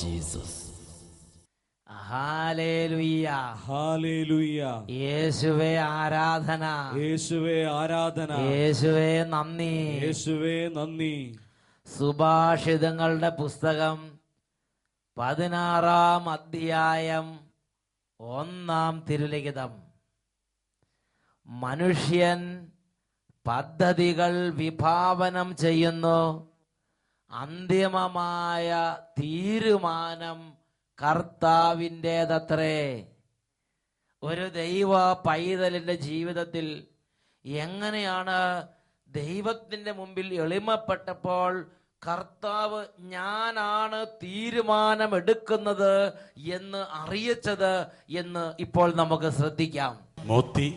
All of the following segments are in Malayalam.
ജീസസ്. ഹല്ലേലൂയ, ഹല്ലേലൂയ. യേശുവേ ആരാധന, യേശുവേ ആരാധന, യേശുവേ നന്ദി, യേശുവേ നന്ദി. സുഭാഷിതങ്ങളുടെ പുസ്തകം 16-ാം അധ്യായം 1-ാം തിരുലിഖിതം. മനുഷ്യൻ പദ്ധതികൾ വിഭാവനം ചെയ്യുന്നു, അന്തിമമായ തീരുമാനം കർത്താവിൻ്റെതത്രേ. ഒരു ദൈവ പൈതലിന്റെ ജീവിതത്തിൽ എങ്ങനെയാണ് ദൈവത്തിന്റെ മുമ്പിൽ എളിമപ്പെട്ടപ്പോൾ കർത്താവ് ഞാനാണ് തീരുമാനമെടുക്കുന്നത് എന്ന് അറിയിച്ചത് എന്ന് ഇപ്പോൾ നമുക്ക് ശ്രദ്ധിക്കാം. മോത്തി,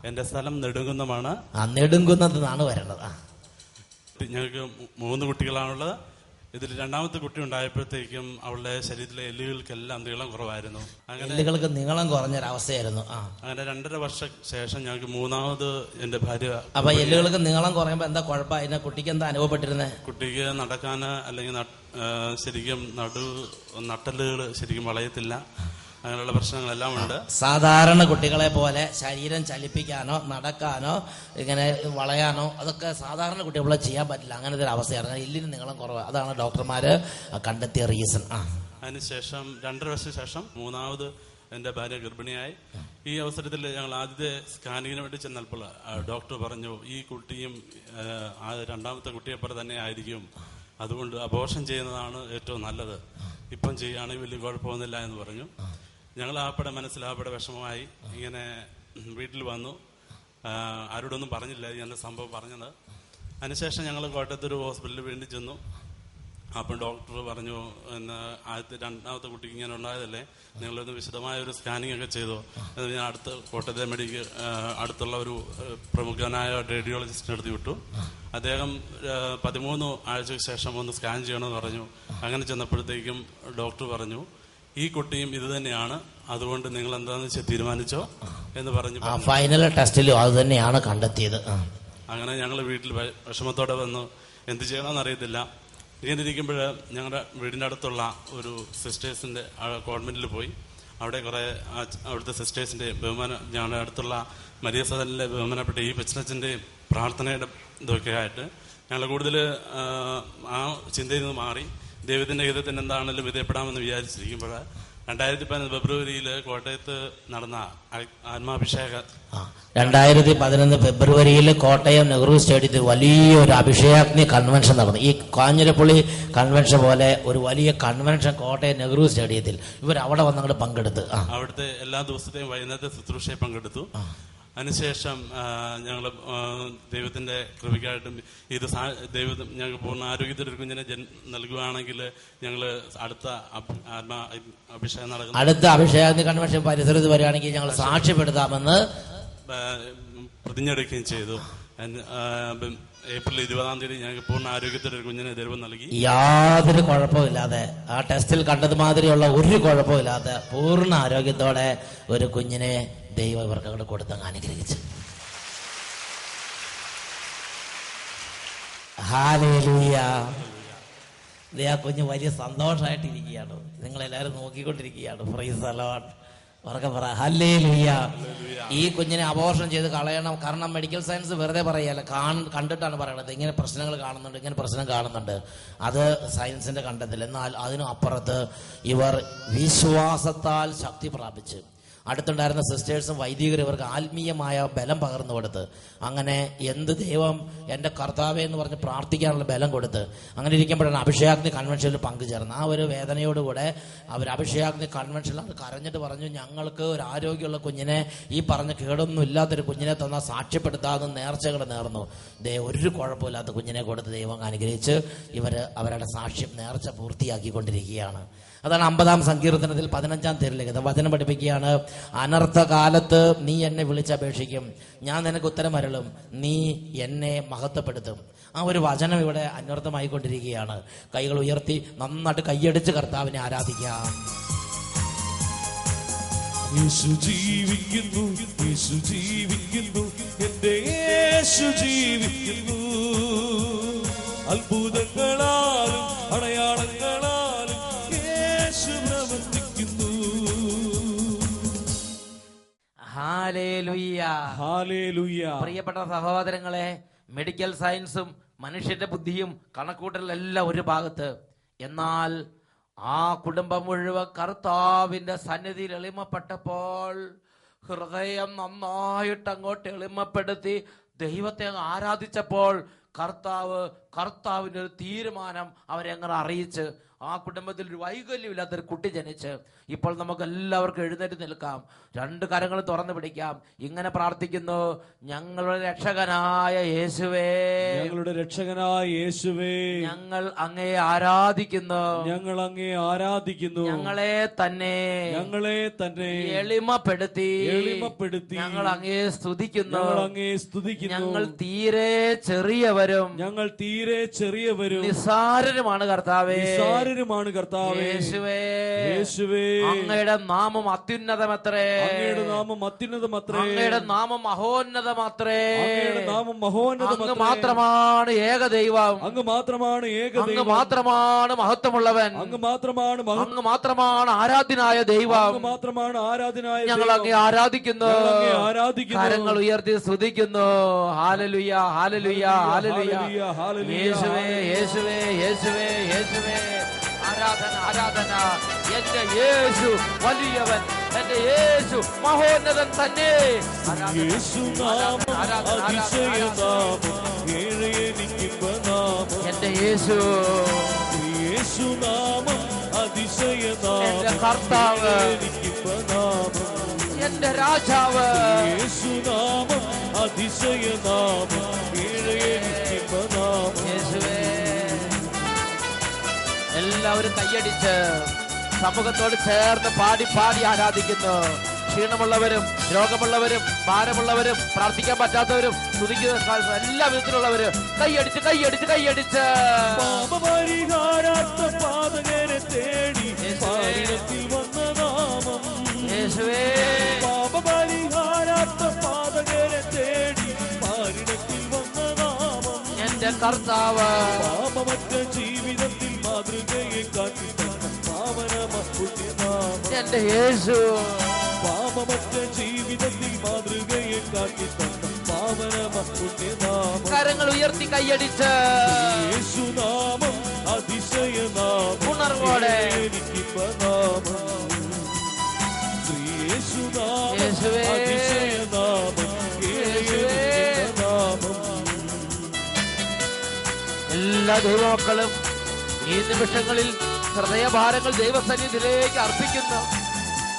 എന്റെ സ്ഥലം നെടുങ്കുന്നമാണ്. നെടുങ്കുന്നതാണ് വരണത്. ഞങ്ങൾക്ക് 3 കുട്ടികളാണുള്ളത്. ഇതിൽ രണ്ടാമത്തെ കുട്ടി ഉണ്ടായപ്പോഴത്തേക്കും അവളുടെ ശരീരത്തിലെ എല്ലുകൾക്കെല്ലാം നീളം കുറവായിരുന്നു. എല്ലുകൾക്ക് നീളം കുറഞ്ഞൊരവസ്ഥയായിരുന്നു. അങ്ങനെ 2.5 വർഷം ശേഷം ഞങ്ങൾക്ക് 3ാമത് എന്റെ ഭാര്യ. അപ്പൊ എല്ലുകൾക്ക് നീളം കുറയുമ്പോ എന്താ കുഴപ്പം? അതിനെ കുട്ടിക്ക് എന്താ അനുഭവപ്പെട്ടിരുന്നത്? കുട്ടിക്ക് നടക്കാന് അല്ലെങ്കിൽ ശരിക്കും നട്ടലുകൾ ശരിക്കും വളയത്തില്ല. അങ്ങനെയുള്ള പ്രശ്നങ്ങളെല്ലാം ഉണ്ട്. സാധാരണ കുട്ടികളെ പോലെ ശരീരം ചലിപ്പിക്കാനോ നടക്കാനോ ഇങ്ങനെ വളയാനോ അതൊക്കെ സാധാരണ കുട്ടികളെ ചെയ്യാൻ പറ്റില്ല. അങ്ങനത്തെ ഒരു അവസ്ഥയാണ്. എല്ലിന് നീളം കുറവ്. അതാണ് ഡോക്ടർമാര് കണ്ടെത്തിയ റീസൺ. അതിനുശേഷം 2.5 വർഷം ശേഷം 3ാമത് എന്റെ ഭാര്യ ഗർഭിണിയായി. ഈ അവസരത്തിൽ ഞങ്ങൾ ആദ്യത്തെ സ്കാനിങ്ങിന് വേണ്ടി ചെന്നപ്പോൾ ഡോക്ടർ പറഞ്ഞു, ഈ കുട്ടിയും 2ാമത്തെ കുട്ടിയെപ്പോലെ തന്നെ ആയിരിക്കും, അതുകൊണ്ട് അബോർഷൻ ചെയ്യുന്നതാണ് ഏറ്റവും നല്ലത്. ഇപ്പം ചെയ്യുകയാണെങ്കിൽ വലിയ കുഴപ്പമൊന്നുമില്ല എന്ന് പറഞ്ഞു. ഞങ്ങൾ മനസ്സിലാപ്പടെ വിഷമമായി. ഇങ്ങനെ വീട്ടിൽ വന്നു. ആരോടൊന്നും പറഞ്ഞില്ല ഞാൻ സംഭവം പറഞ്ഞത്. അതിനുശേഷം ഞങ്ങൾ കോട്ടയത്തൊരു ഹോസ്പിറ്റലിൽ വേണ്ടി ചെന്നു. അപ്പം ഡോക്ടർ പറഞ്ഞു, ആദ്യത്തെ 2ാമത്തെ കുട്ടിക്ക് ഇങ്ങനെ ഉണ്ടായതല്ലേ, നിങ്ങളൊന്ന് വിശദമായ ഒരു സ്കാനിങ് ഒക്കെ ചെയ്തു. ഞാൻ കോട്ടയത്തെ അടുത്തുള്ള ഒരു പ്രമുഖനായ റേഡിയോളജിസ്റ്റിനെ എടുത്ത് വിട്ടു. അദ്ദേഹം 13 ആഴ്ചയ്ക്ക് ശേഷം ഒന്ന് സ്കാൻ ചെയ്യണമെന്ന് പറഞ്ഞു. അങ്ങനെ ചെന്നപ്പോഴത്തേക്കും ഡോക്ടർ പറഞ്ഞു, ഈ കുട്ടിയും ഇത് തന്നെയാണ്, അതുകൊണ്ട് നിങ്ങൾ എന്താണെന്ന് വെച്ചാൽ തീരുമാനിച്ചോ എന്ന് പറഞ്ഞു. ഫൈനൽ ടെസ്റ്റിലും അത് തന്നെയാണ് കണ്ടെത്തിയത്. അങ്ങനെ ഞങ്ങൾ വീട്ടിൽ വിഷമത്തോടെ വന്നു. എന്ത് ചെയ്യണമെന്ന് അറിയത്തില്ല. ഇങ്ങനെ ഇരിക്കുമ്പോൾ ഞങ്ങളുടെ വീടിൻ്റെ അടുത്തുള്ള ഒരു സിസ്റ്റേഴ്സിൻ്റെ കോൺവെന്റിൽ പോയി. അവിടെ കുറേ അവിടുത്തെ സിസ്റ്റേഴ്സിൻ്റെ ഞങ്ങളുടെ അടുത്തുള്ള മരിയ സദനിലെ ബഹുമാനപ്പെട്ട ഈ പച്ചനച്ചൻ്റെ പ്രാർത്ഥനയുടെ ഇതൊക്കെ ആയിട്ട് ഞങ്ങൾ കൂടുതൽ ആ ചിന്തയിൽ നിന്ന് മാറി ദൈവത്തിന്റെ ഹിതത്തിന് എന്താണെങ്കിലും വിധേയപ്പെടാമെന്ന് വിചാരിച്ചിരിക്കുമ്പോൾ 2011 ഫെബ്രുവരിയിൽ കോട്ടയത്ത് നടന്ന ആത്മാഭിഷേക 2011 ഫെബ്രുവരിയിൽ കോട്ടയം നെഹ്റു സ്റ്റേഡിയത്തിൽ വലിയൊരു അഭിഷേകാഗ്നി കൺവെൻഷൻ നടന്നു. ഈ കാഞ്ഞിരപ്പള്ളി കൺവെൻഷൻ പോലെ ഒരു വലിയ കൺവെൻഷൻ കോട്ടയം നെഹ്റു സ്റ്റേഡിയത്തിൽ ഇവർ അവിടെ വന്നങ്ങോട്ട് പങ്കെടുത്ത് അവിടുത്തെ എല്ലാ ദിവസത്തെയും വൈകുന്നേരത്തെ ശുശ്രൂഷയെ പങ്കെടുത്തു. അതിനുശേഷം ഞങ്ങൾ ദൈവത്തിന്റെ കൃപയ്ക്കായിട്ടും ഇത് ദൈവം ഞങ്ങൾക്ക് പൂർണ്ണ ആരോഗ്യത്തിലൊരു കുഞ്ഞിനെ നൽകുകയാണെങ്കിൽ ഞങ്ങൾ അടുത്ത അഭിഷേകം നടക്കുന്ന അടുത്ത അഭിഷേകാഗ്നി കൺവെൻഷൻ പരിസരത്ത് വരികയാണെങ്കിൽ ഞങ്ങൾ സാക്ഷ്യപ്പെടുത്താമെന്ന് പ്രതിജ്ഞയെടുക്കുകയും ചെയ്തു. ഏപ്രിൽ 20-ാം തീയതി ഞങ്ങൾക്ക് പൂർണ്ണ ആരോഗ്യത്തിലൊരു കുഞ്ഞിനെ ദൈവം നൽകി. യാതൊരു കുഴപ്പമില്ലാതെ, ആ ടെസ്റ്റിൽ കണ്ടത് മാതിരിയുള്ള ഒരു കുഴപ്പമില്ലാതെ പൂർണ്ണ ആരോഗ്യത്തോടെ ഒരു കുഞ്ഞിനെ ദൈവം ഇവർക്ക് അങ്ങോട്ട് കൊടുത്തങ്ങ് അനുഗ്രഹിച്ചു. ഹല്ലേലൂയ. ആ കുഞ്ഞ് വലിയ സന്തോഷമായിട്ടിരിക്കുകയാണ്. നിങ്ങളെല്ലാവരും നോക്കിക്കൊണ്ടിരിക്കുകയാണ്. Praise the lord. ഉറക്കെ പറ ഹല്ലേലൂയ. ഈ കുഞ്ഞിനെ അബോർഷൻ ചെയ്ത് കളയണം. കാരണം മെഡിക്കൽ സയൻസ് വെറുതെ പറയല്ല, കണ്ടിട്ടാണ് പറയണത്. ഇങ്ങനെ പ്രശ്നങ്ങൾ കാണുന്നുണ്ട്, ഇങ്ങനെ പ്രശ്നം കാണുന്നുണ്ട്. അത് സയൻസിന്റെ കണ്ടെത്തൽ. എന്നാൽ അതിനും അപ്പുറത്ത് ഇവർ വിശ്വാസത്താൽ ശക്തി പ്രാപിച്ച് അടുത്തുണ്ടായിരുന്ന സിസ്റ്റേഴ്സും വൈദികരും ഇവർക്ക് ആത്മീയമായ ബലം പകർന്നു കൊടുത്ത്, അങ്ങനെ എന്ത് ദൈവം എൻ്റെ കർത്താവേ എന്ന് പറഞ്ഞ് പ്രാർത്ഥിക്കാനുള്ള ബലം കൊടുത്ത്, അങ്ങനെ ഇരിക്കുമ്പോഴാണ് അഭിഷേകാഗ്നി കൺവെൻഷനിൽ പങ്കുചേർന്നത്. ആ ഒരു വേദനയോടുകൂടെ അവർ അഭിഷേകാഗ്നി കൺവെൻഷനിൽ അത് കരഞ്ഞിട്ട് പറഞ്ഞു, ഞങ്ങൾക്ക് ഒരു ആരോഗ്യമുള്ള കുഞ്ഞിനെ, ഈ പറഞ്ഞ കേടൊന്നും ഇല്ലാത്തൊരു കുഞ്ഞിനെ തന്നാൽ സാക്ഷ്യപ്പെടുത്താതെ നേർച്ചകൾ നേർന്നു. ഒരു കുഴപ്പമില്ലാത്ത കുഞ്ഞിനെ കൊടുത്ത് ദൈവം അനുഗ്രഹിച്ച് അവരുടെ സാക്ഷ്യം നേർച്ച പൂർത്തിയാക്കിക്കൊണ്ടിരിക്കുകയാണ്. അതാണ് 50-ാം സങ്കീർത്തനത്തിൽ 15-ാം തിരുലിഖിതം വചനം പഠിപ്പിക്കുകയാണ്. അനർത്ഥകാലത്ത് നീ എന്നെ വിളിച്ചപേക്ഷിക്കും, ഞാൻ നിനക്ക് ഉത്തരമരുളും, നീ എന്നെ മഹത്വപ്പെടുത്തും. ആ ഒരു വചനം ഇവിടെ അന്വർത്ഥമായിക്കൊണ്ടിരിക്കുകയാണ്. കൈകൾ ഉയർത്തി നന്നായിട്ട് കൈയടിച്ച് കർത്താവിനെ ആരാധിക്കാം. യേശു ജീവിക്കുന്നു, യേശു ജീവിക്കുന്നു, എന്റെ യേശു ജീവിക്കുന്നു. അത്ഭുതങ്ങളാലും അടയാളങ്ങളാലും ഹല്ലേലൂയ. ഹല്ലേലൂയ. പ്രിയപ്പെട്ട സഹോദരങ്ങളെ, മെഡിക്കൽ സയൻസും മനുഷ്യന്റെ ബുദ്ധിയും കണക്കൂട്ടലെല്ലാം ഒരു ഭാഗത്ത്, എന്നാൽ ആ കുടുംബം മുഴുവൻ കർത്താവിന്റെ സന്നിധിയിൽ എളിമപ്പെട്ടപ്പോൾ ഹൃദയം നന്നായിട്ട് അങ്ങോട്ട് എളിമപ്പെടുത്തി ദൈവത്തെ ആരാധിച്ചപ്പോൾ കർത്താവിന്റെ ഒരു തീരുമാനം അവരെ അങ്ങനെ അറിയിച്ച് ആ കുടുംബത്തിൽ ഒരു വൈകല്യമില്ലാത്തൊരു കുട്ടി ജനിച്ച് ഇപ്പോൾ നമുക്ക് എല്ലാവർക്കും എഴുന്നേറ്റ് നിൽക്കാം, രണ്ട് കരങ്ങൾ തുറന്നു പിടിക്കാം. ഇങ്ങനെ പ്രാർത്ഥിക്കുന്നു: ഞങ്ങളുടെ രക്ഷകനായ യേശുവേ, ഞങ്ങളുടെ രക്ഷകനായ യേശുവേ, ഞങ്ങൾ അങ്ങയെ ആരാധിക്കുന്നു, ഞങ്ങൾ അങ്ങയെ ആരാധിക്കുന്നു. ഞങ്ങളെ തന്നെ എളിമപ്പെടുത്തി ഞങ്ങൾ അങ്ങയെ സ്തുതിക്കുന്നു. ഞങ്ങൾ തീരെ ചെറിയവരും നിസ്സാരരുമാണ് കർത്താവേ. യേശുവേ, അങ്ങയുടെ നാമം അത്യുന്നതമത്രേ, അങ്ങയുടെ നാമം മഹോന്നതമത്രേ. അങ്ങ് മാത്രമാണ് ഏകദൈവം, അങ്ങ് മാത്രമാണ് മഹത്വമുള്ളവൻ, അങ്ങ് മാത്രമാണ് ആരാധ്യനായ ദൈവം. ഞങ്ങൾ അങ്ങേ ആരാധിക്കുന്നു, കരങ്ങൾ ഉയർത്തി സ്തുതിക്കുന്നു. ഹല്ലേലൂയ, ഹല്ലേലൂയ, ഹല്ലേലൂയ. യേശുവേ, യേശുവേ, യേശുവേ, യേശുവേ, ആരാധന, ആരാധന. എന്റെ യേശു വലിയവൻ, എന്റെ യേശു മഹോന്നതൻ തന്നെ. എന്റെ യേശു, എന്റെ കർത്താവ്, എന്റെ രാജാവ്. യേശുവേ, എല്ലാവരും കൈയടിച്ച് സമൂഹത്തോട് ചേർന്ന് പാടി പാടി ആരാധിക്കുന്നു. ക്ഷീണമുള്ളവരും രോഗമുള്ളവരും ഭാരമുള്ളവരും പ്രാർത്ഥിക്കാൻ പറ്റാത്തവരും സ്തുതിക്കുന്ന എല്ലാ വിധത്തിലുള്ളവരും കൈയടിച്ച് കൈയടിച്ച് കൈയടിച്ച് യേശുവേ, എന്റെ കർത്താവ്, ജീവിതത്തിൽ മാതൃകയെ കാട്ടി എന്റെ യേശു, പാപമറ്റ ജീവിതത്തിൽ മാതൃകയെ കാട്ടി കരങ്ങൾ ഉയർത്തി കൈയടിച്ച് യേശുനാമം അതിശയനാമം ഉണർവോടെ യേശുവേ, അതിശയനാമം എല്ലാ ദൈവമക്കളും ഈ നിമിഷങ്ങളിൽ ഹൃദയഭാരങ്ങൾ ദൈവസന്നിധിയിലേക്ക് അർപ്പിക്കുന്നു.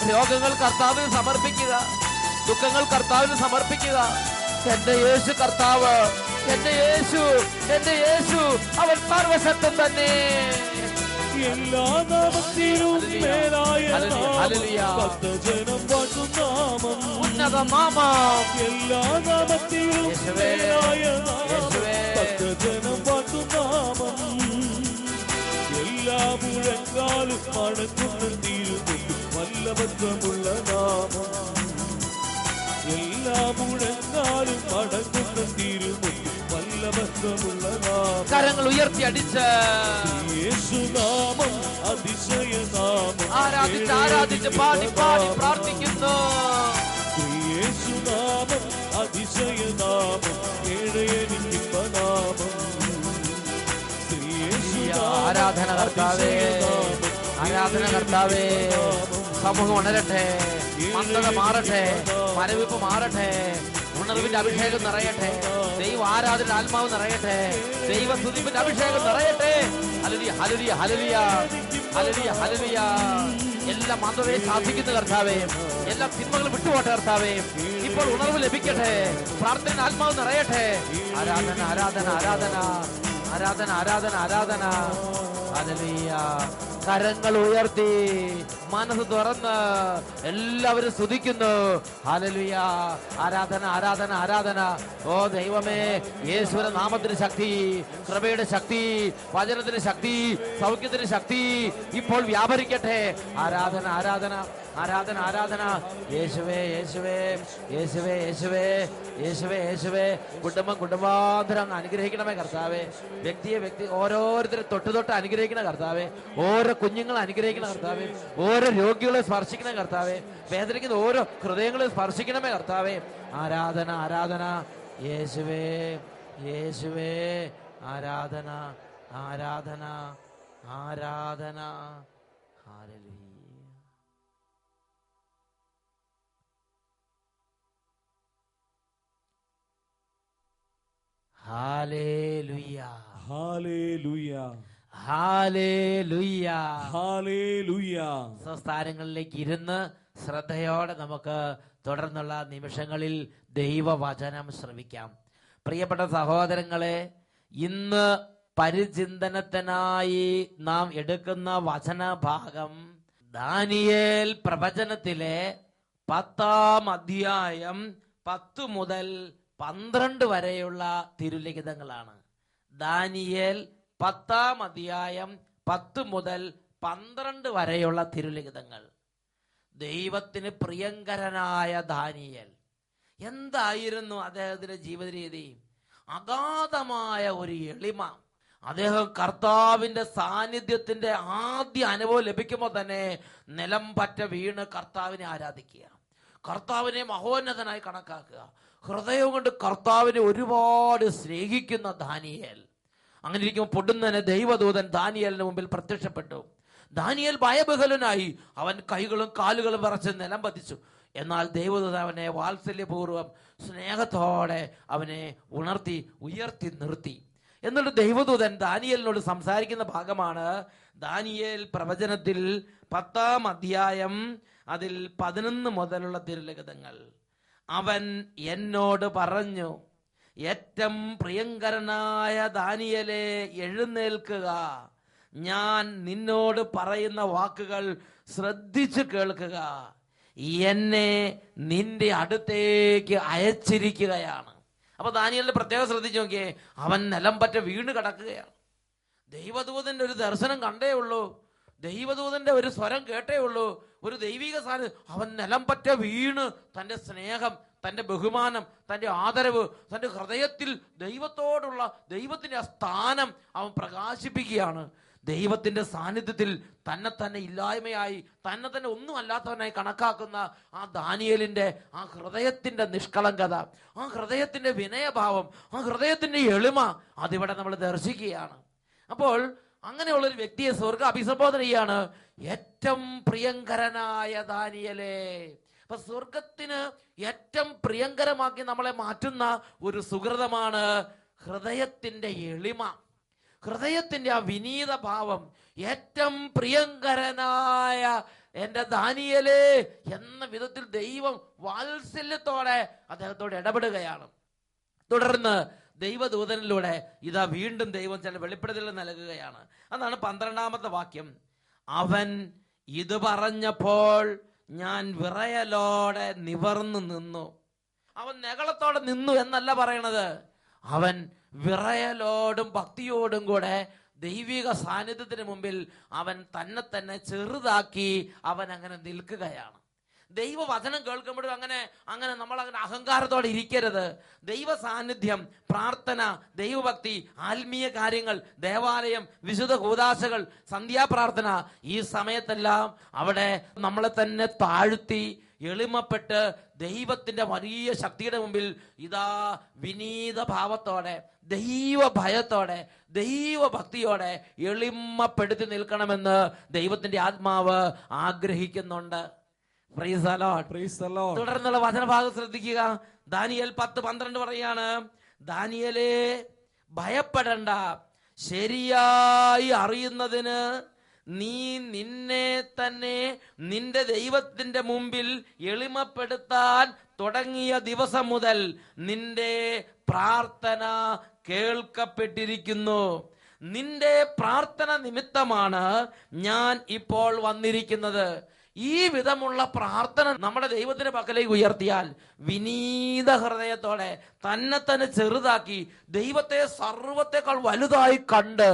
രോഗങ്ങൾ കർത്താവിന് സമർപ്പിക്കുക, ദുഃഖങ്ങൾ കർത്താവിന് സമർപ്പിക്കുക. എന്റെ യേശു കർത്താവ്, എന്റെ യേശു, എന്റെ യേശു അവൻ സർവശക്തൻ തന്നെ. എല്ലാ നാമത്തിലും മേലായ ഉന്നത നാമം, എല്ലാ നാമത്തിലും മേലായ ജനം വാട്ടുനാമം. എല്ലാ മുഴങ്കാലും മടങ്ങുന്ന തീരുന്നു വല്ലഭത്വമുള്ള നാമം. എല്ലാ മുഴങ്കാലും മടങ്ങുന്ന തീരുന്നു വല്ലഭത്വമുള്ള നാമം. കരങ്ങൾ ഉയർത്തി അടിച്ച് യേശുനാമം അതിശയനാമം ആരാധിച്ച് ആരാധിച്ച് പാടി പാടി പ്രാർത്ഥിക്കുന്നു. യേശുനാമം അതിശയനാമം ഏഴയനിപ്പനാമം. ആരാധന കർത്താവേ, ആരാധന കർത്താവേ. സമൂഹം ഉണരട്ടെ, മന്ദത മാറട്ടെ, മരവിപ്പ് മാറട്ടെ, ഉണർവിന്റെ അഭിഷേകം നിറയട്ടെ, ദൈവ ആരാധന ആത്മാവ് നിറയട്ടെ, ദൈവ സ്തുതിപ്പിന്റെ അഭിഷേകം നിറയട്ടെ. ഹല്ലേലൂയ, ഹല്ലേലൂയ, ഹല്ലേലൂയ, ഹല്ലേലൂയ, ഹല്ലേലൂയ. എല്ലാ മന്ദതയെ സാധിക്കുന്ന കർത്താവേ, എല്ലാ തിന്മകളും വിട്ടുപോട്ടെ കർത്താവേ. ഇപ്പോൾ ഉണർവ് ലഭിക്കട്ടെ, പ്രാർത്ഥന ആത്മാവ് നിറയട്ടെ. ആരാധന, ആരാധന, ആരാധന, ആരാധന, ആരാധന, ആരാധന. ഹല്ലേലൂയ. കരങ്ങൾ ഉയർത്തി മനസ്സ് തുറന്ന് എല്ലാവരും സ്തുതിക്കുന്നു. ഹല്ലേലൂയ. ആരാധന, ആരാധന, ആരാധന. ഓ ദൈവമേ, യേശുവിന്റെ നാമത്തിന് ശക്തി, കൃപയുടെ ശക്തി, വചനത്തിന് ശക്തി, സൗഖ്യത്തിന് ശക്തി ഇപ്പോൾ വ്യാപരിക്കട്ടെ. ആരാധന, ആരാധന, ആരാധന ആരാധന. യേശുവേ യേശുവേ യേശുവേ യേശുവേ യേശുവേ യേശുവേ. കുടുംബാന്തരം അനുഗ്രഹിക്കണമേ കർത്താവേ. വ്യക്തി ഓരോരുത്തരെ തൊട്ട് അനുഗ്രഹിക്കണ കർത്താവേ. ഓരോ കുഞ്ഞുങ്ങളെ അനുഗ്രഹിക്കണ കർത്താവേ. ഓരോ രോഗികളെ സ്പർശിക്കണ കർത്താവേ. വേദനിക്കുന്ന ഓരോ ഹൃദയങ്ങളെ സ്പർശിക്കണമേ കർത്താവേ. ആരാധന ആരാധന. യേശുവേ യേശുവേ. ആരാധന ആരാധന ആരാധന. ഹല്ലേലൂയ. ഹല്ലേലൂയ ഹല്ലേലൂയ ഹല്ലേലൂയ ഹല്ലേലൂയ. സംസ്ഥാനങ്ങളിലേക്ക് ഇരുന്ന് ശ്രദ്ധയോടെ നമുക്ക് തുടർന്നുള്ള നിമിഷങ്ങളിൽ ദൈവവചനം ശ്രവിക്കാം. പ്രിയപ്പെട്ട സഹോദരങ്ങളെ, ഇന്ന് പരിചിന്തനത്തിനായി നാം എടുക്കുന്ന വചനഭാഗം ദാനിയേൽ പ്രവചനത്തിലെ 10-ാം അധ്യായം 10 മുതൽ 12 വരെയുള്ള തിരുലിഖിതങ്ങളാണ്. ദാനിയേൽ 10-ാം അധ്യായം 10 മുതൽ 12 വരെയുള്ള തിരുലിഖിതങ്ങൾ. ദൈവത്തിന് പ്രിയങ്കരനായ ദാനിയേൽ, എന്തായിരുന്നു അദ്ദേഹത്തിന്റെ ജീവിത രീതി? അഗാധമായ ഒരു എളിമ. അദ്ദേഹം കർത്താവിന്റെ സാന്നിധ്യത്തിന്റെ ആദ്യ അനുഭവം ലഭിക്കുമ്പോൾ തന്നെ നിലം പറ്റ വീണ് കർത്താവിനെ ആരാധിക്കുക, കർത്താവിനെ മഹോന്നതനായി കണക്കാക്കുക, ഹൃദയം കൊണ്ട് കർത്താവിനെ ഒരുപാട് സ്നേഹിക്കുന്ന ദാനിയേൽ. അങ്ങനെ ഇരിക്കുമ്പോൾ പൊടുന്നനെ ദൈവദൂതൻ ദാനിയേലിന് മുമ്പിൽ പ്രത്യക്ഷപ്പെട്ടു. ദാനിയേൽ ഭയബഹലനായി. അവൻ കൈകളും കാലുകളും വിറച്ച് നിലം പതിച്ചു. എന്നാൽ ദൈവദൂതൻ അവനെ വാത്സല്യപൂർവ്വം സ്നേഹത്തോടെ അവനെ ഉയർത്തി നിർത്തി. എന്നിട്ട് ദൈവദൂതൻ ദാനിയേലിനോട് സംസാരിക്കുന്ന ഭാഗമാണ് ദാനിയേൽ പ്രവചനത്തിൽ 10-ാം അധ്യായം അതിൽ 11 മുതലുള്ള തിരുലിഖിതങ്ങൾ. അവൻ എന്നോട് പറഞ്ഞു, ഏറ്റവും പ്രിയങ്കരനായ ദാനിയേലേ, എഴുന്നേൽക്കുക. ഞാൻ നിന്നോട് പറയുന്ന വാക്കുകൾ ശ്രദ്ധിച്ചു കേൾക്കുക. എന്നെ നിന്റെ അടുത്തേക്ക് അയച്ചിരിക്കുകയാണ്. അപ്പൊ ദാനിയേലിന്റെ പ്രത്യേകം ശ്രദ്ധിച്ചു നോക്കിയേ. അവൻ നിലം പറ്റ വീണ് കിടക്കുകയാണ്. ദൈവദൂതന്റെ ഒരു ദർശനം കണ്ടേ ഉള്ളൂ, ദൈവദൂതന്റെ ഒരു സ്വരം കേട്ടേ ഉള്ളൂ, ഒരു ദൈവിക സാന്നിധ്യം. അവൻ നിലം പറ്റ വീണ് തന്റെ സ്നേഹം, തന്റെ ബഹുമാനം, തന്റെ ആദരവ്, തന്റെ ഹൃദയത്തിൽ ദൈവത്തോടുള്ള ദൈവത്തിന്റെ സ്ഥാനം അവൻ പ്രകാശിപ്പിക്കുകയാണ്. ദൈവത്തിന്റെ സാന്നിധ്യത്തിൽ തന്നെ ഇല്ലായ്മയായി, തന്നെ ഒന്നും അല്ലാത്തവനായി കണക്കാക്കുന്ന ആ ദാനിയേലിന്റെ ആ ഹൃദയത്തിന്റെ നിഷ്കളങ്കത, ആ ഹൃദയത്തിന്റെ വിനയഭാവം, ആ ഹൃദയത്തിന്റെ എളിമ, അതിവിടെ നമ്മൾ ദർശിക്കുകയാണ്. അപ്പോൾ അങ്ങനെയുള്ളൊരു വ്യക്തിയെ സ്വർഗ്ഗം അഭിസംബോധന ചെയ്യാണ്, ഏറ്റവും പ്രിയങ്കരനായ ദാനിയേലേ. അപ്പൊ സ്വർഗത്തിന് ഏറ്റവും പ്രിയങ്കരമാക്കി നമ്മളെ മാറ്റുന്ന ഒരു സുഹൃതമാണ് ഹൃദയത്തിന്റെ എളിമ, ഹൃദയത്തിന്റെ ആ വിനീത ഭാവം. ഏറ്റവും പ്രിയങ്കരനായ എന്റെ ദാനിയേലേ എന്ന വിധത്തിൽ ദൈവം വാത്സല്യത്തോടെ അദ്ദേഹത്തോട് ഇടപെടുകയാണ്. തുടർന്ന് ദൈവദൂതനിലൂടെ ഇതാ വീണ്ടും ദൈവം ചില വെളിപ്പെടുത്തൽ നൽകുകയാണ്. അതാണ് 12-ാമത്തെ വാക്യം. അവൻ ഇത് പറഞ്ഞപ്പോൾ ഞാൻ വിറയലോടെ നിവർന്നു നിന്നു. അവൻ നെകളത്തോടെ നിന്നു എന്നല്ല പറയണത്, അവൻ വിറയലോടും ഭക്തിയോടും കൂടെ ദൈവിക സാന്നിധ്യത്തിന് മുമ്പിൽ അവൻ തന്നെ ചെറുതാക്കി അവൻ അങ്ങനെ നിൽക്കുകയാണ്. ദൈവവചനം കേൾക്കുമ്പോഴും അങ്ങനെ നമ്മൾ അങ്ങനെ അഹങ്കാരത്തോടെ ഇരിക്കരുത്. ദൈവ സാന്നിധ്യം, പ്രാർത്ഥന, ദൈവഭക്തി, ആത്മീയ കാര്യങ്ങൾ, ദേവാലയം, വിശുദ്ധ കൂദാശകൾ, സന്ധ്യാപ്രാർത്ഥന, ഈ സമയത്തെല്ലാം അവിടെ നമ്മളെ തന്നെ താഴ്ത്തി എളിമപ്പെട്ട് ദൈവത്തിന്റെ വലിയ ശക്തിയുടെ മുമ്പിൽ ഇതാ വിനീത ഭാവത്തോടെ, ദൈവ ഭയത്തോടെ, ദൈവഭക്തിയോടെ എളിമപ്പെടുത്തി നിൽക്കണമെന്ന് ദൈവത്തിന്റെ ആത്മാവ് ആഗ്രഹിക്കുന്നുണ്ട്. Price the lord. Praise the Lord. തുടർന്നുള്ള വചനഭാഗം ശ്രദ്ധിക്കുക. ദാനിയേൽ 10:12 പറയാണ്, ദാനിയേലേ ഭയപ്പെടണ്ട, ശരിയായി അറിയുന്നതിന് നീ നിന്നെ തന്നെ നിന്റെ ദൈവത്തിന്റെ മുമ്പിൽ എളിമപ്പെടുത്താൻ തുടങ്ങിയ ദിവസം മുതൽ നിന്റെ പ്രാർത്ഥന കേൾക്കപ്പെട്ടിരിക്കുന്നു. നിന്റെ പ്രാർത്ഥന നിമിത്തമാണ് ഞാൻ ഇപ്പോൾ വന്നിരിക്കുന്നത്. ഈ വിധമുള്ള പ്രാർത്ഥന നമ്മുടെ ദൈവത്തിന്റെ പക്കലേക്ക് ഉയർത്തിയാൽ വിനീത ഹൃദയത്തോടെ തന്നെ ചെറുതാക്കി ദൈവത്തെ സർവത്തെക്കാൾ വലുതായി കണ്ട്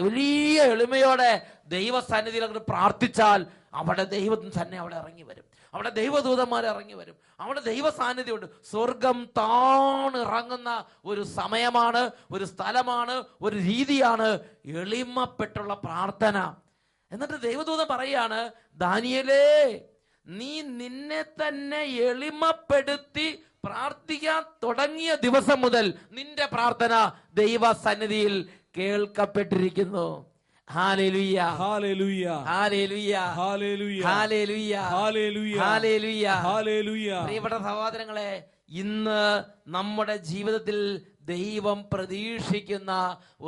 വലിയ എളിമയോടെ ദൈവസന്നിധിയിൽ അങ്ങോട്ട് പ്രാർത്ഥിച്ചാൽ അവിടെ ദൈവം തന്നെ അവിടെ ഇറങ്ങി വരും. അവിടെ ദൈവദൂതന്മാർ ഇറങ്ങി വരും. അവിടെ ദൈവ സാന്നിധ്യമുണ്ട്. സ്വർഗം താണിറങ്ങുന്ന ഒരു സമയമാണ്, ഒരു സ്ഥലമാണ്, ഒരു രീതിയാണ് എളിമപ്പെട്ടുള്ള പ്രാർത്ഥന. എന്നിട്ട് ദൈവദൂതൻ പറയാണ്, ദാനിയേലേ, നീ നിന്നെ തന്നെ എളിമപ്പെടുത്തി പ്രാർത്ഥിക്കാൻ തുടങ്ങിയ ദിവസം മുതൽ നിന്റെ പ്രാർത്ഥന ദൈവ സന്നിധിയിൽ കേൾക്കപ്പെട്ടിരിക്കുന്നു. ഹല്ലേലൂയ, ഹല്ലേലൂയ, ഹല്ലേലൂയ, ഹല്ലേലൂയ, ഹല്ലേലൂയ, ഹല്ലേലൂയ, ഹല്ലേലൂയ. പ്രിയപ്പെട്ട സഹോദരങ്ങളെ, ഇന്ന് നമ്മുടെ ജീവിതത്തിൽ ദൈവം പ്രതീക്ഷിക്കുന്ന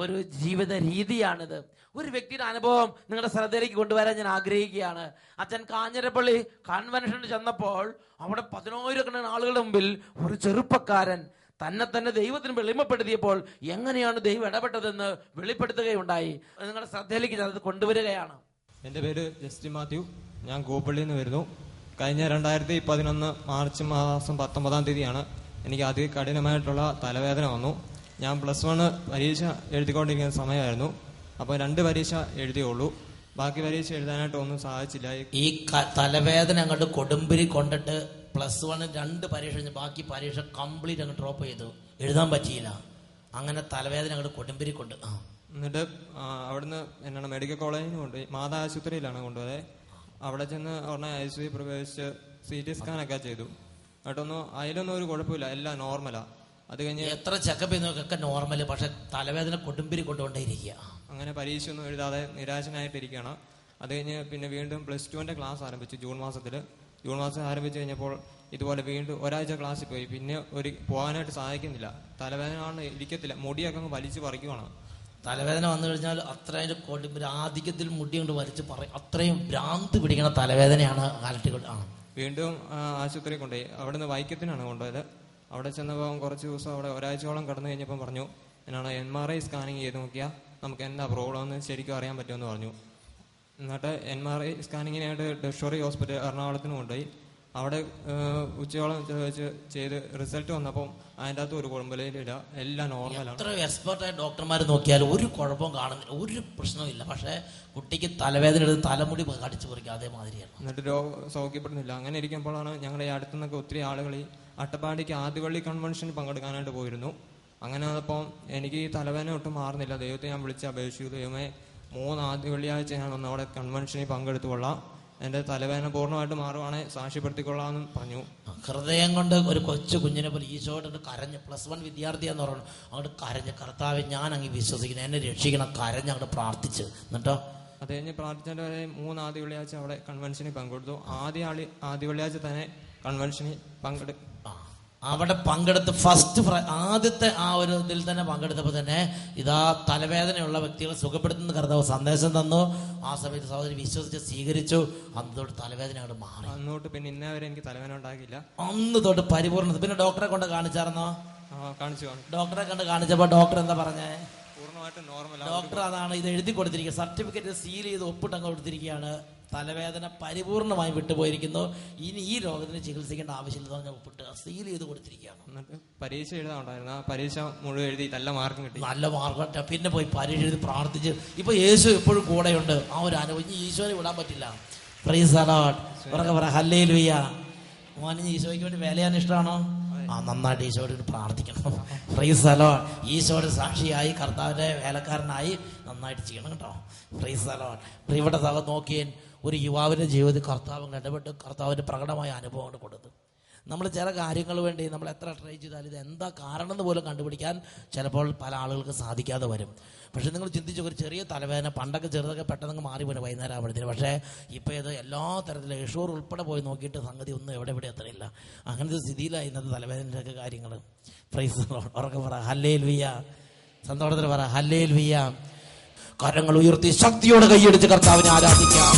ഒരു ജീവിത രീതിയാണിത്. ഒരു വ്യക്തിയുടെ അനുഭവം നിങ്ങളുടെ ശ്രദ്ധയിലേക്ക് കൊണ്ടുവരാൻ ഞാൻ ആഗ്രഹിക്കുകയാണ്. അച്ഛൻ കാഞ്ഞിരപ്പള്ളി കൺവെൻഷന് ചെന്നപ്പോൾ അവിടെ 10,000 ആളുകളുടെ മുമ്പിൽ ഒരു ചെറുപ്പക്കാരൻ തന്നെ ദൈവത്തിന് വെളിമപ്പെടുത്തിയപ്പോൾ എങ്ങനെയാണ് ദൈവം ഇടപെട്ടതെന്ന് വെളിപ്പെടുത്തുകയുണ്ടായി. നിങ്ങളുടെ ശ്രദ്ധയിലേക്ക് ഞാൻ അത് കൊണ്ടുവരികയാണ്. എൻ്റെ പേര് ജസ്റ്റിൻ മാത്യു. ഞാൻ കൂപ്പള്ളിയിൽ നിന്ന് വരുന്നു. കഴിഞ്ഞ 2011 മാർച്ച് മാസം 19-ാം തീയതിയാണ് എനിക്ക് അതികഠിനമായിട്ടുള്ള തലവേദന വന്നു. ഞാൻ +1 പരീക്ഷ എഴുതിക്കൊണ്ടിരിക്കുന്ന സമയമായിരുന്നു. അപ്പോൾ 2 പരീക്ഷ എഴുതിയുള്ളൂ. ബാക്കി പരീക്ഷ എഴുതാനായിട്ട് ഒന്നും സാധിച്ചില്ല. ഈ തലവേദന അങ്ങോട്ട് കൊടുമ്പിരി കൊണ്ടിട്ട് +1 2 പരീക്ഷ കഴിഞ്ഞ് ബാക്കി പരീക്ഷ കംപ്ലീറ്റ് അങ്ങ് ഡ്രോപ്പ് ചെയ്തു, എഴുതാൻ പറ്റിയില്ല. അങ്ങനെ തലവേദന അങ്ങോട്ട് കൊടുമ്പിരി കൊണ്ട് എന്നിട്ട് അവിടുന്ന് എന്താണ് മെഡിക്കൽ കോളേജിന് കൊണ്ടുപോയി. മാതാ ആശുപത്രിയിലാണ് കൊണ്ടുപോയത്. അവിടെ ചെന്ന് ഉടനെ ICU പ്രവേശിച്ച് CT സ്കാനൊക്കെ ചെയ്തു. എന്നിട്ടൊന്നും അതിലൊന്നും ഒരു കുഴപ്പമില്ല, എല്ലാം നോർമലാ. അത് കഴിഞ്ഞ് എത്ര ചെക്കപ്പ് ചെയ്യുന്നതൊക്കെ നോർമൽ, പക്ഷെ തലവേദന കൊടുമ്പിരി കൊണ്ടുകൊണ്ടേയിരിക്കുക. അങ്ങനെ പരീക്ഷ ഒന്നും എഴുതാതെ നിരാശനായിട്ടിരിക്കുകയാണ്. അത് കഴിഞ്ഞ് പിന്നെ വീണ്ടും +2ന്റെ ക്ലാസ് ആരംഭിച്ചു. ജൂൺ മാസം ആരംഭിച്ചു കഴിഞ്ഞപ്പോൾ ഇതുപോലെ വീണ്ടും ഒരാഴ്ച ക്ലാസ്സിൽ പോയി. പിന്നെ പോകാനായിട്ട് സാധിക്കുന്നില്ല. തലവേദന ഇരിക്കത്തില്ല, മുടിയൊക്കെ അങ്ങ് വലിച്ചു പറിക്കുവാണ്. തലവേദന വന്നു കഴിഞ്ഞാൽ അത്രയും കൊടുമ്പിരി ആധിക്യത്തിൽ മുടി കൊണ്ട് വലിച്ചു പറയും, അത്രയും ഭ്രാന്ത് പിടിക്കുന്ന തലവേദനയാണ് അലട്ടികൾ. വീണ്ടും ആശുപത്രി കൊണ്ടുപോയി. അവിടുന്ന് വൈക്കത്തിനാണ് കൊണ്ടുപോയത്. അവിടെ ചെന്നപ്പോൾ കുറച്ച് ദിവസം അവിടെ ഒരാഴ്ചയോളം കടന്നു കഴിഞ്ഞപ്പം പറഞ്ഞു, എന്നാണ് MRI സ്കാനിങ് ചെയ്ത് നോക്കിയാൽ നമുക്ക് എന്താ പ്രോബ്ലം എന്ന് ശരിക്കും അറിയാൻ പറ്റുമെന്ന് പറഞ്ഞു. എന്നിട്ട് MRI സ്കാനിങ്ങിനായിട്ട് ഡെഷോറി ഹോസ്പിറ്റൽ എറണാകുളത്തിന് കൊണ്ടുപോയി. അവിടെ ഉച്ചയോളം ചെയ്ത് റിസൾട്ട് വന്നപ്പോൾ അതിൻ്റെ അകത്ത് ഒരു കുഴമ്പലയിലില്ല, എല്ലാം നോർമലാണ്. എത്ര എക്സ്പെർട്ടായ ഡോക്ടർമാർ നോക്കിയാലും ഒരു കുഴപ്പവും കാണുന്നില്ല, ഒരു പ്രശ്നമില്ല. പക്ഷേ കുട്ടിക്ക് തലവേദന എടുത്ത് തലമുടി കടിച്ചു പറിക്കുക, അതേമാതിരിയാണ്. എന്നിട്ട് രോഗം സൗഖ്യപ്പെടുന്നില്ല. അങ്ങനെ ഇരിക്കുമ്പോഴാണ് ഞങ്ങളുടെ ഈ അടുത്തു നിന്നൊക്കെ ഒത്തിരി ആളുകൾ ഈ അട്ടപ്പാടിക്ക് ആദിവള്ളി കൺവെൻഷന് പങ്കെടുക്കാനായിട്ട് പോയിരുന്നു. അങ്ങനെ വന്നപ്പോൾ എനിക്ക് ഈ തലവേദന ഒട്ടും മാറുന്നില്ല. ദൈവത്തെ ഞാൻ വിളിച്ച് അപേക്ഷിച്ചു, ദൈവമേ 3 ആദ്യ വെള്ളിയാഴ്ച ഞാൻ വന്ന് അവിടെ കൺവെൻഷനിൽ പങ്കെടുത്തുകൊള്ളാം, എൻ്റെ തലവേദന പൂർണ്ണമായിട്ട് മാറുവാണെങ്കിൽ സാക്ഷ്യപ്പെടുത്തിക്കൊള്ളാമെന്ന് പറഞ്ഞു. ഹൃദയം കൊണ്ട് ഒരു കൊച്ചു കുഞ്ഞിനെ പോലെ ഈശോയോട് കരഞ്ഞ്, +1 വിദ്യാർത്ഥിയാന്ന് പറഞ്ഞു, അങ്ങോട്ട് കരഞ്ഞ്, കർത്താവെ ഞാൻ അങ്ങ് വിശ്വസിക്കുന്നു, എന്നെ രക്ഷിക്കണം, കരഞ്ഞ് അങ്ങോട്ട് പ്രാർത്ഥിച്ച്. എന്നിട്ടോ അത് കഴിഞ്ഞ് പ്രാർത്ഥിച്ചതിൻ്റെ വരെ 3 ആദ്യ വെള്ളിയാഴ്ച അവിടെ കൺവെൻഷനിൽ പങ്കെടുത്തു. ആദ്യ വെള്ളിയാഴ്ച തന്നെ കൺവെൻഷനിൽ അവിടെ പങ്കെടുത്ത് ആദ്യത്തെ ആ ഒരു ഇതിൽ തന്നെ പങ്കെടുത്തപ്പോൾ തന്നെ ഇതാ തലവേദനയുള്ള വ്യക്തികളെ സുഖപ്പെടുത്തുന്ന കർത്താവ് സന്ദേശം തന്നു. ആ സമയത്ത് സഹോദരി വിശ്വസിച്ച് സ്വീകരിച്ചു. അന്ന് തൊട്ട് തലവേദന അങ്ങോട്ട് മാറി. അന്നോട്ട് പിന്നെ ഇന്നേ വരെ എനിക്ക് തലവേദന ഉണ്ടാകില്ല. അന്ന് തൊട്ട് പരിപൂർണ്ണ. പിന്നെ ഡോക്ടറെ കൊണ്ട് കാണിച്ചായിരുന്നോ? കാണിച്ചു. ഡോക്ടറെ കണ്ട് കാണിച്ചപ്പോൾ ഡോക്ടർ എന്താ പറഞ്ഞേ? പൂർണ്ണമായിട്ട് നോർമൽ. ഡോക്ടർ അതാണ് ഇത് എഴുതി കൊടുത്തിരിക്കുക, സർട്ടിഫിക്കറ്റ് സീൽ ചെയ്ത് ഒപ്പിട്ടങ്ങ് കൊടുത്തിരിക്കുകയാണ്. തലവേദന പരിപൂർണമായി വിട്ടുപോയിരിക്കുന്നു, ഇനി ഈ രോഗത്തിന് ചികിത്സിക്കേണ്ട ആവശ്യമില്ല പറഞ്ഞ ഒപ്പിട്ട് സീൽ ചെയ്ത് കൊടുത്തിരിക്കുകയാണ്. എന്നിട്ട് പരീക്ഷ എഴുതാനുണ്ടായിരുന്നു. ആ പരീക്ഷ മുഴുവൻ എഴുതി നല്ല മാർക്കും കിട്ടി. നല്ല മാർക്ക്. പിന്നെ പോയി പരീക്ഷ എഴുതി പ്രാർത്ഥിച്ച് ഇപ്പൊ യേശു എപ്പോഴും കൂടെയുണ്ട്. ആ ഒരു അനുഭവം ഇനി ഈശോനെ വിടാൻ പറ്റില്ല. Price the lord. ഉറക്കെ പറ ഹല്ലേലൂയ. മോന് ഈശോയ്ക്ക് വേണ്ടി വേല ചെയ്യാൻ ഇഷ്ടമാണോ? നന്നായിട്ട് ഈശോയോട് പ്രാർത്ഥിക്കണം. Price the Lord. ഈശോയുടെ സാക്ഷിയായി കർത്താവിന്റെ വേലക്കാരനായി നന്നായിട്ട് ചെയ്യണം കേട്ടോ. Price the Lord. പ്രിയപ്പെട്ട സഹോദരൻ, നോക്കിയേ, ഒരു യുവാവിൻ്റെ ജീവിതത്തിൽ കർത്താവ് ഇടപെട്ട് കർത്താവിൻ്റെ പ്രകടമായ അനുഭവമാണ് കൊടുത്തത്. നമ്മൾ ചില കാര്യങ്ങൾ വേണ്ടി നമ്മൾ എത്ര ട്രൈ ചെയ്താലും ഇത് എന്താ കാരണം എന്ന് പോലും കണ്ടുപിടിക്കാൻ ചിലപ്പോൾ പല ആളുകൾക്ക് സാധിക്കാതെ വരും. പക്ഷെ നിങ്ങൾ ചിന്തിച്ചു, ഒരു ചെറിയ തലവേദന പണ്ടൊക്കെ ചെറുതൊക്കെ പെട്ടെന്ന് മാറിപ്പോയി വൈകുന്നേരം ആവുമ്പോഴത്തേന്. പക്ഷേ ഇപ്പോൾ ഇത് എല്ലാ തരത്തിലും യശൂർ ഉൾപ്പെടെ പോയി നോക്കിയിട്ട് സംഗതി ഒന്നും എവിടെ എത്രയില്ല. അങ്ങനത്തെ സ്ഥിതിയിലായി ഇന്നത്തെ തലവേദനയുടെ ഒക്കെ കാര്യങ്ങൾ. പ്രൈസ് ഉറക്കെ പറ ഹല്ലേലൂയ. സന്തോഷത്തിൽ പറ ഹല്ലേലൂയ. കരങ്ങൾ ഉയർത്തി ശക്തിയോടെ കൈയടിച്ച് കർത്താവിനെ ആരാധിക്കാം.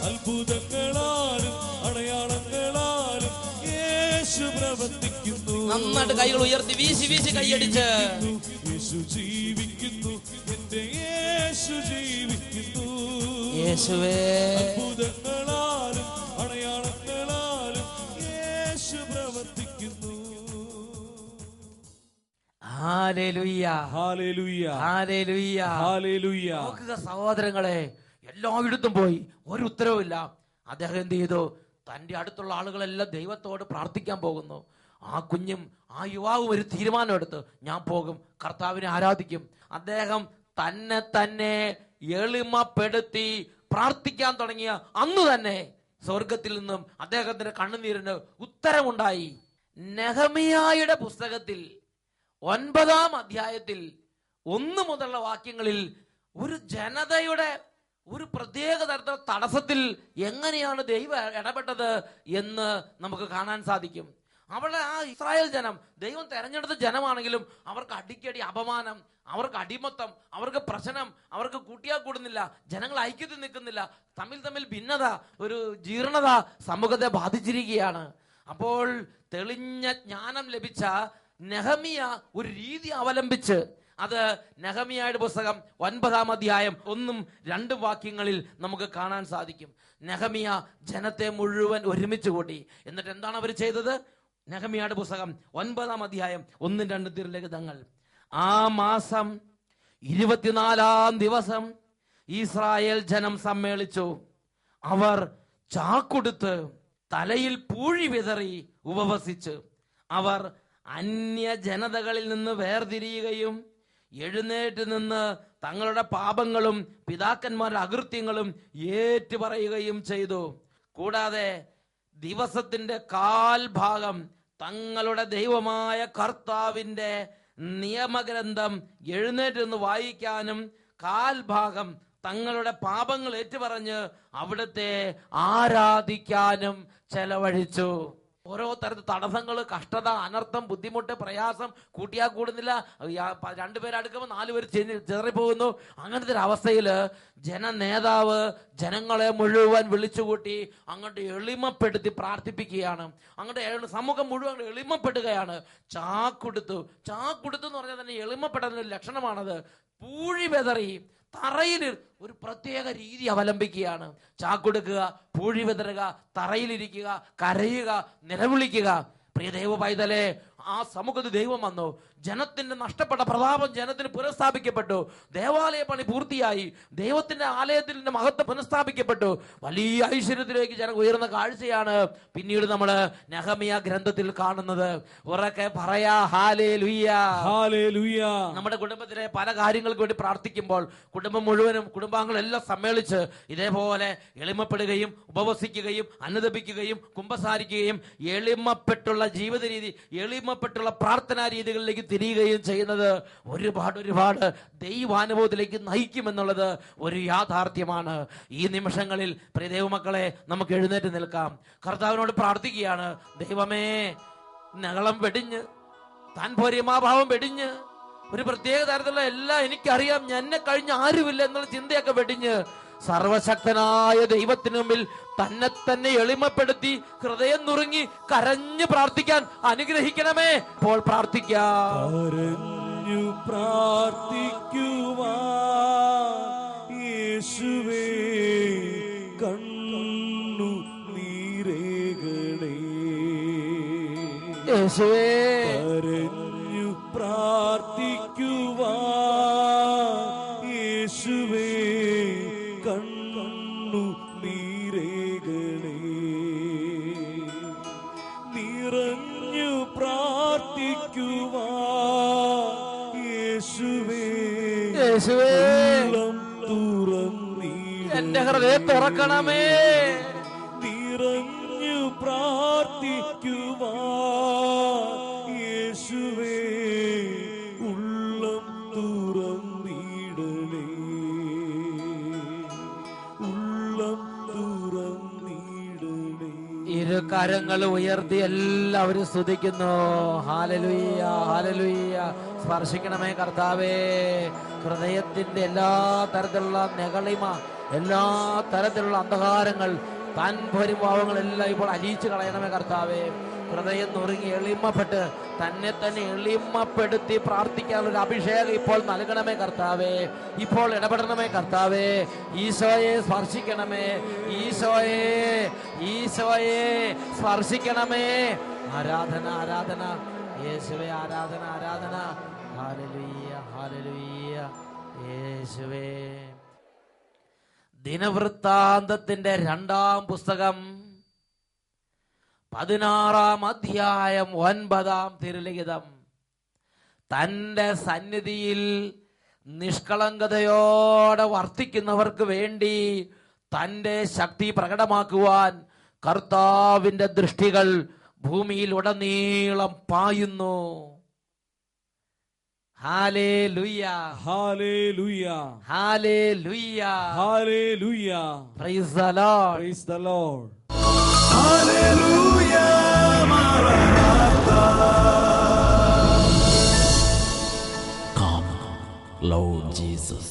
അത്ഭുതങ്ങളാലും അടയാളങ്ങളാലും യേശു യേശു പ്രവർത്തിക്കുന്നു. നന്നായിട്ട് കൈകൾ ഉയർത്തി വീശി വീശി കൈയടിച്ച് യേശു ജീവിക്കുന്നു, എന്റെ യേശു ജീവിക്കുന്നു. യേശുവേ അത്ഭുതങ്ങളാലും അടയാളങ്ങളാലും യേശു പ്രവർത്തിക്കുന്നു. ഹല്ലേലൂയ, ഹല്ലേലൂയ, ഹല്ലേലൂയ, ഹല്ലേലൂയ. നോക്കുക സഹോദരങ്ങളെ, എല്ലായിടത്തും പോയി ഒരു ഉത്തരവില്ല. അദ്ദേഹം എന്ത് ചെയ്തു? തന്റെ അടുത്തുള്ള ആളുകളെല്ലാം ദൈവത്തോട് പ്രാർത്ഥിക്കാൻ പോകുന്നു. ആ കുഞ്ഞും ആ യുവാവും ഒരു തീരുമാനം എടുത്ത്, ഞാൻ പോകും, കർത്താവിനെ ആരാധിക്കും. അദ്ദേഹം തന്നെ എളിമപ്പെടുത്തി പ്രാർത്ഥിക്കാൻ തുടങ്ങിയ അന്ന് തന്നെ സ്വർഗത്തിൽ നിന്നും അദ്ദേഹത്തിന്റെ കണ്ണുനീരിന് ഉത്തരമുണ്ടായി. നെഹമിയായുടെ പുസ്തകത്തിൽ 9-ാം അധ്യായത്തിൽ 1 മുതലുള്ള വാക്യങ്ങളിൽ ഒരു ജനതയുടെ ഒരു പ്രത്യേക തരത്തിലുള്ള തടസ്സത്തിൽ എങ്ങനെയാണ് ദൈവം ഇടപെട്ടത് എന്ന് നമുക്ക് കാണാൻ സാധിക്കും. അവിടെ ആ ഇസ്രായേൽ ജനം ദൈവം തെരഞ്ഞെടുത്ത ജനമാണെങ്കിലും അവർക്ക് അടിക്കടി അപമാനം, അവർക്ക് അടിമത്തം, അവർക്ക് പ്രശ്നം, അവർക്ക് കൂട്ടിയാൽ കൂടുന്നില്ല, ജനങ്ങൾ ഐക്യത്തിൽ നിൽക്കുന്നില്ല, തമ്മിൽ ഭിന്നത, ഒരു ജീർണത സമൂഹത്തെ ബാധിച്ചിരിക്കുകയാണ്. അപ്പോൾ തെളിഞ്ഞ ജ്ഞാനം ലഭിച്ച നെഹമിയ ഒരു രീതി അവലംബിച്ച്, അത് നെഹമിയായുടെ പുസ്തകം 9-ാം അധ്യായം 1-2 വാക്യങ്ങളിൽ നമുക്ക് കാണാൻ സാധിക്കും. നെഹമിയ ജനത്തെ മുഴുവൻ ഒരുമിച്ച് കൂട്ടി. എന്നിട്ട് എന്താണ് അവർ ചെയ്തത്? നെഹമിയായുടെ പുസ്തകം 9-ാം അധ്യായം 1-2 തിരുലിഖിതങ്ങൾ. ആ മാസം 24-ാം ദിവസം ഇസ്രായേൽ ജനം സമ്മേളിച്ചു. അവർ ചാക്കുടുത്ത് തലയിൽ പൂഴി വിതറി ഉപവസിച്ച് അവർ അന്യ ജനതകളിൽ നിന്ന് വേർതിരിയുകയും എഴുന്നേറ്റ് നിന്ന് തങ്ങളുടെ പാപങ്ങളും പിതാക്കന്മാരുടെ അകൃത്യങ്ങളും ഏറ്റുപറയുകയും ചെയ്തു. കൂടാതെ ദിവസത്തിന്റെ 1/4 ഭാഗം തങ്ങളുടെ ദൈവമായ കർത്താവിന്റെ നിയമഗ്രന്ഥം എഴുന്നേറ്റ് നിന്ന് വായിക്കാനും 1/4 ഭാഗം തങ്ങളുടെ പാപങ്ങൾ ഏറ്റുപറഞ്ഞ് അവിടുത്തെ ആരാധിക്കാനും ചെലവഴിച്ചു. ഓരോ തരത്തിൽ തടസ്സങ്ങൾ, കഷ്ടത, അനർത്ഥം, ബുദ്ധിമുട്ട്, പ്രയാസം, കൂട്ടിയാൽ കൂടുന്നില്ല, 2 പേര് അടുക്കുമ്പോൾ 4 പേര് ചിതറിപ്പോകുന്നു. അങ്ങനത്തെ ഒരു അവസ്ഥയിൽ ജനനേതാവ് ജനങ്ങളെ മുഴുവൻ വിളിച്ചുകൂട്ടി അങ്ങോട്ട് എളിമപ്പെടുത്തി പ്രാർത്ഥിപ്പിക്കുകയാണ്. അങ്ങോട്ട് സമൂഹം മുഴുവൻ എളിമപ്പെടുകയാണ്. ചാക്കുടുത്തു എന്ന് പറഞ്ഞാൽ തന്നെ എളിമപ്പെടുന്ന ഒരു ലക്ഷണമാണത്. പൂഴി വെതറി തറയിൽ ഒരു പ്രത്യേക രീതി അവലംബിക്കുകയാണ്. ചാക്കൊടുക്കുക, പൂഴി വിതറുക, തറയിലിരിക്കുക, കരയുക, നിലവിളിക്കുക. പ്രിയ ദൈവ പൈതലേ, ആ സമൂഹത്തിൽ ദൈവം വന്നു. ജനത്തിന്റെ നഷ്ടപ്പെട്ട പ്രതാപം ജനത്തിന് പുനഃസ്ഥാപിക്കപ്പെട്ടു. ദേവാലയ പണി പൂർത്തിയായി. ദൈവത്തിന്റെ ആലയത്തിന്റെ മഹത്വം പുനഃസ്ഥാപിക്കപ്പെട്ടു. വലിയ ഐശ്വര്യത്തിലേക്ക് ജനം ഉയർന്ന കാഴ്ചയാണ് പിന്നീട് നമ്മൾ നെഹമിയ ഗ്രന്ഥത്തിൽ കാണുന്നത്. ഉറക്കെ പറയാ ഹല്ലേലൂയ, ഹല്ലേലൂയ. നമ്മുടെ കുടുംബത്തിലെ പല കാര്യങ്ങൾക്ക് വേണ്ടി പ്രാർത്ഥിക്കുമ്പോൾ കുടുംബം മുഴുവനും, കുടുംബാംഗങ്ങളെല്ലാം സമ്മേളിച്ച് ഇതേപോലെ എളിമപ്പെടുകയും ഉപവസിക്കുകയും അനുദപിക്കുകയും കുമ്പസാരിക്കുകയും എളിമപ്പെട്ടുള്ള ജീവിത രീതി, എളിമപ്പെട്ടുള്ള പ്രാർത്ഥനാ രീതികളിലേക്ക് തിരിയുകയും ചെയ്യുന്നത് ഒരുപാട് ദൈവാനുഭവത്തിലേക്ക് നയിക്കുമെന്നുള്ളത് ഒരു യാഥാർത്ഥ്യമാണ്. ഈ നിമിഷങ്ങളിൽ പ്രിയ ദൈവമക്കളെ, നമുക്ക് എഴുന്നേറ്റ് നിൽക്കാം. കർത്താവിനോട് പ്രാർത്ഥിക്കുകയാണ്. ദൈവമേ, നഗളം വെടിഞ്ഞ്, താൻ പോര്യമാഭാവം വെടിഞ്ഞ്, ഒരു പ്രത്യേക തരത്തിലുള്ള എല്ലാം എനിക്കറിയാം, എന്നെ കഴിഞ്ഞ ആരുമില്ല എന്നുള്ള ചിന്തയൊക്കെ വെടിഞ്ഞ് സർവശക്തനായ ദൈവത്തിന് മുമ്പിൽ തന്നെ എളിമപ്പെടുത്തി ഹൃദയം നുറുങ്ങി കരഞ്ഞു പ്രാർത്ഥിക്കാൻ അനുഗ്രഹിക്കണമേ. ഇപ്പോൾ പ്രാർത്ഥിക്കാം. കരഞ്ഞു പ്രാർത്ഥിക്കുവാൻ യേശുവേ കണ്ണു നീരേകളേ. യേശുവേ കരഞ്ഞു പ്രാർത്ഥിക്കുവാൻ യേശുവേ കണ്ണു നീരേകളേ. നിറഞ്ഞു പ്രാർത്ഥിക്കുവാൻ യേശുവേ തുറന്നീ എന്റെ ഹൃദയം തുറക്കണമേ. നിറഞ്ഞു പ്രാർത്ഥിക്കുവാൻ യേശുവേ ഉള്ളം തുറന്നീടണേ, ഉള്ളം തുറന്നീടണേ. ഇരു കരങ്ങൾ ഉയർത്തി എല്ലാവരും സ്തുതിക്കുന്നു. Hallelujah, hallelujah. സ്പർശിക്കണമേ കർത്താവേ. ഹൃദയത്തിന്റെ എല്ലാ തരത്തിലുള്ള നെകളിമ, എല്ലാ തരത്തിലുള്ള അന്ധകാരങ്ങൾ, താൻ പരിഭാവങ്ങളെല്ലാം ഇപ്പോൾ അലിയിച്ചു കളയണമേ കർത്താവേ. ഹൃദയം നുറുങ്ങി എളിമപ്പെട്ട് തന്നെ തന്നെ എളിമപ്പെടുത്തി പ്രാർത്ഥിക്കാനുള്ള ഒരു അഭിഷേകം ഇപ്പോൾ നൽകണമേ കർത്താവേ. ഇപ്പോൾ ഇടപെടണമേ കർത്താവേ. ഈശോയെ സ്പർശിക്കണമേ, ഈശോയെ സ്പർശിക്കണമേ. ആരാധന ആരാധന യേശുവേ, ആരാധന ആരാധന. ഹല്ലേലൂയ ഹല്ലേലൂയ യേശുവേ. ദിനവൃത്താന്തത്തിന്റെ 2-ാം പുസ്തകം 16-ാം അധ്യായം 9-ാം തിരുലിഖിതം. തന്റെ സന്നിധിയിൽ നിഷ്കളങ്കതയോടെ വർത്തിക്കുന്നവർക്ക് വേണ്ടി തന്റെ ശക്തി പ്രകടമാക്കുവാൻ കർത്താവിന്റെ ദൃഷ്ടികൾ ഭൂമിയിൽ ഉടനീളം പായുന്നു. ഹല്ലേലൂയ ഹല്ലേലൂയ ഹല്ലേലൂയ ഹല്ലേലൂയ. Praise the lord, praise the lord. ഹല്ലേലൂയ മാറാനാഥാ. Come, Lord Jesus.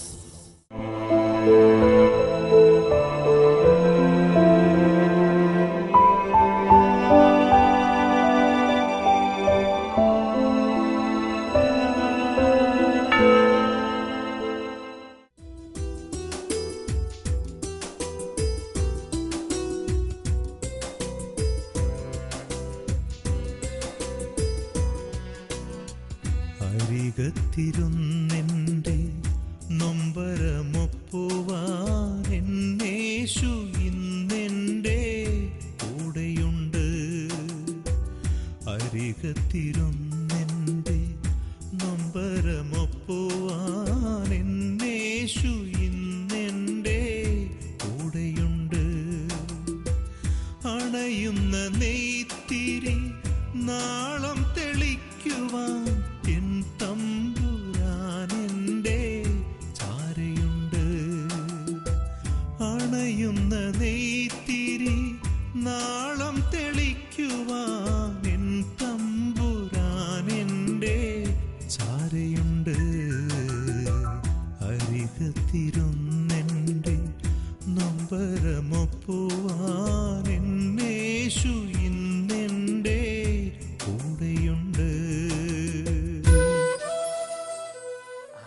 അരികത്തിരുന്നെൻ്റെ നൊമ്പരമൊപ്പുവാൻ എന്നേശു ഇന്നെൻ്റെ കൂടെയുണ്ട്. അരികത്തിരുന്നെൻ്റെ നൊമ്പരമൊപ്പുവാൻ എന്നേശു ഇന്നെൻ്റെ കൂടെയുണ്ട്. അണയുന്ന നെയ്ത്തിരി നാളം തെളിക്കുവാൻ എൻ തമ്പുരാനെൻ്റെ ചാരയുണ്ട്. അണയുന്ന നെയ്ത്തിരി നാളം തെളിക്കുവാൻ എൻ തമ്പുരാനെൻ്റെ ചാരയുണ്ട്. അരികത്തിരുന്നെൻ്റെ നൊമ്പരമൊപ്പുവാൻ എന്നേശു ഇന്നെൻ്റെ കൂടെയുണ്ട്.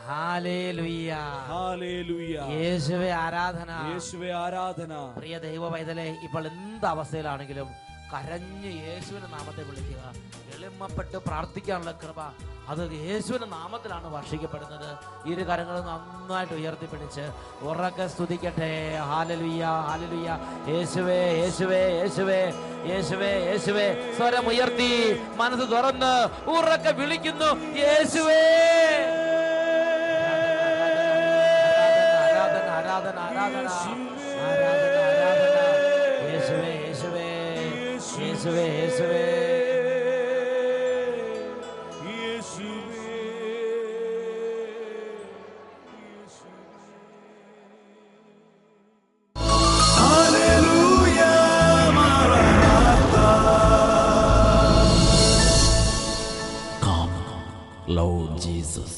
ഹല്ലേലൂയ ഹല്ലേലൂയ. യേശുവേ ആരാധന, യേശുവേ ആരാധന. പ്രിയ ദൈവ പൈതലേ, ഇപ്പോൾ എന്ത് അവസ്ഥയിലാണെങ്കിലും കരഞ്ഞ് യേശുവിന്റെ നാമത്തെ വിളിക്കുക. എളിമപ്പെട്ട് പ്രാർത്ഥിക്കാനുള്ള കൃപ അത് യേശുവിന്റെ നാമത്തിലാണ് വർഷിക്കപ്പെടുന്നത്. ഇരു കരങ്ങളും നന്നായിട്ട് ഉയർത്തിപ്പിടിച്ച് ഉറക്കെ സ്തുതിക്കട്ടെ. ഹല്ലേലൂയ ഹല്ലേലൂയ. യേശുവേ യേശുവേ യേശുവേ യേശുവേ യേശുവേ. സ്വരം ഉയർത്തി മനസ്സ് തുറന്ന് ഉറക്കെ വിളിക്കുന്നു, യേശുവേ. ആരാധന ആരാധന ആരാധന ആരാധന ആരാധന. യേശുവേ യേശുവേ യേശുവേ യേശുവേ. ഹല്ലേലൂയ മാറാനാഥാ. Come, Lord Jesus.